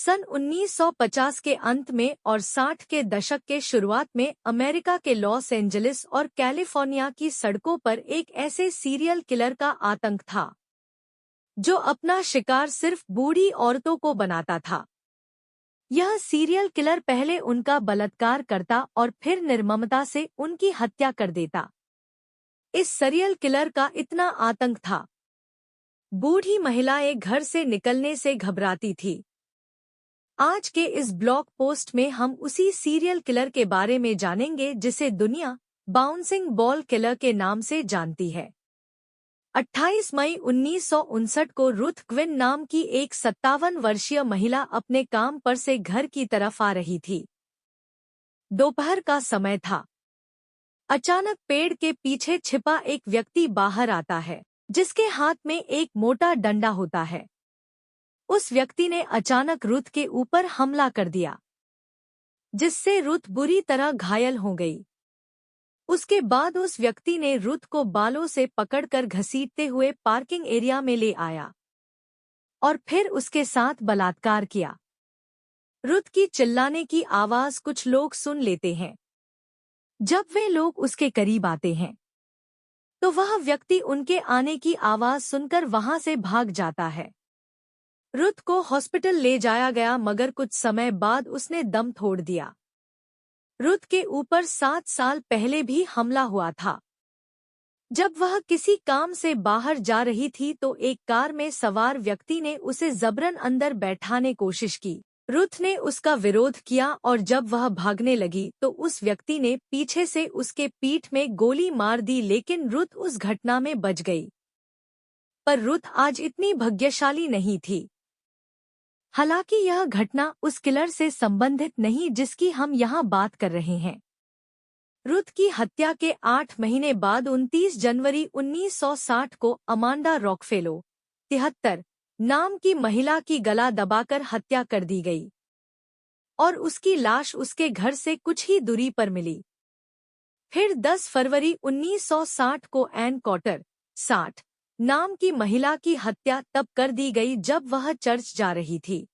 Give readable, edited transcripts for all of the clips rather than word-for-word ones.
सन 1950 के अंत में और 60 के दशक के शुरुआत में अमेरिका के लॉस एंजलिस और कैलिफोर्निया की सड़कों पर एक ऐसे सीरियल किलर का आतंक था जो अपना शिकार सिर्फ बूढ़ी औरतों को बनाता था। यह सीरियल किलर पहले उनका बलात्कार करता और फिर निर्ममता से उनकी हत्या कर देता। इस सीरियल किलर का इतना आतंक था, बूढ़ी महिलाएं घर से निकलने से घबराती थी। आज के इस ब्लॉग पोस्ट में हम उसी सीरियल किलर के बारे में जानेंगे जिसे दुनिया बाउंसिंग बॉल किलर के नाम से जानती है। 28 मई 1959 को रुथ क्विन नाम की एक 57 वर्षीय महिला अपने काम पर से घर की तरफ आ रही थी। दोपहर का समय था। अचानक पेड़ के पीछे छिपा एक व्यक्ति बाहर आता है, जिसके हाथ में एक मोटा डंडा होता है। उस व्यक्ति ने अचानक रुथ के ऊपर हमला कर दिया, जिससे रुथ बुरी तरह घायल हो गई। उसके बाद उस व्यक्ति ने रुथ को बालों से पकड़कर घसीटते हुए पार्किंग एरिया में ले आया और फिर उसके साथ बलात्कार किया। रुथ की चिल्लाने की आवाज कुछ लोग सुन लेते हैं। जब वे लोग उसके करीब आते हैं तो वह व्यक्ति उनके आने की आवाज सुनकर वहां से भाग जाता है। रुथ को हॉस्पिटल ले जाया गया, मगर कुछ समय बाद उसने दम तोड़ दिया। रुथ के ऊपर 7 साल पहले भी हमला हुआ था। जब वह किसी काम से बाहर जा रही थी तो एक कार में सवार व्यक्ति ने उसे जबरन अंदर बैठाने कोशिश की। रुथ ने उसका विरोध किया और जब वह भागने लगी तो उस व्यक्ति ने पीछे से उसके पीठ में गोली मार दी, लेकिन रुथ उस घटना में बच गई। पर रुथ आज इतनी भाग्यशाली नहीं थी। हालांकि यह घटना उस किलर से संबंधित नहीं जिसकी हम यहाँ बात कर रहे हैं। रुथ की हत्या के 8 महीने बाद 29 जनवरी 1960 को अमांडा रॉकफेलो 73 नाम की महिला की गला दबाकर हत्या कर दी गई और उसकी लाश उसके घर से कुछ ही दूरी पर मिली। फिर 10 फरवरी 1960 को एन कॉटर 60 नाम की महिला की हत्या तब कर दी गई जब वह चर्च जा रही थी।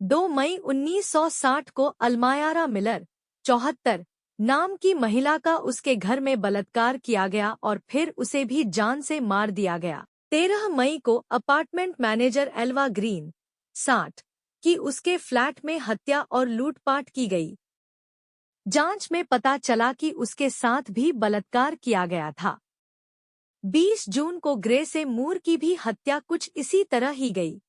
2 मई 1960 को अल्मायारा मिलर 74 नाम की महिला का उसके घर में बलात्कार किया गया और फिर उसे भी जान से मार दिया गया। 13 मई को अपार्टमेंट मैनेजर एल्वा ग्रीन 60 की उसके फ्लैट में हत्या और लूटपाट की गई। जांच में पता चला कि उसके साथ भी बलात्कार किया गया था। 20 जून को ग्रेस मूर की भी हत्या कुछ इसी तरह ही गई।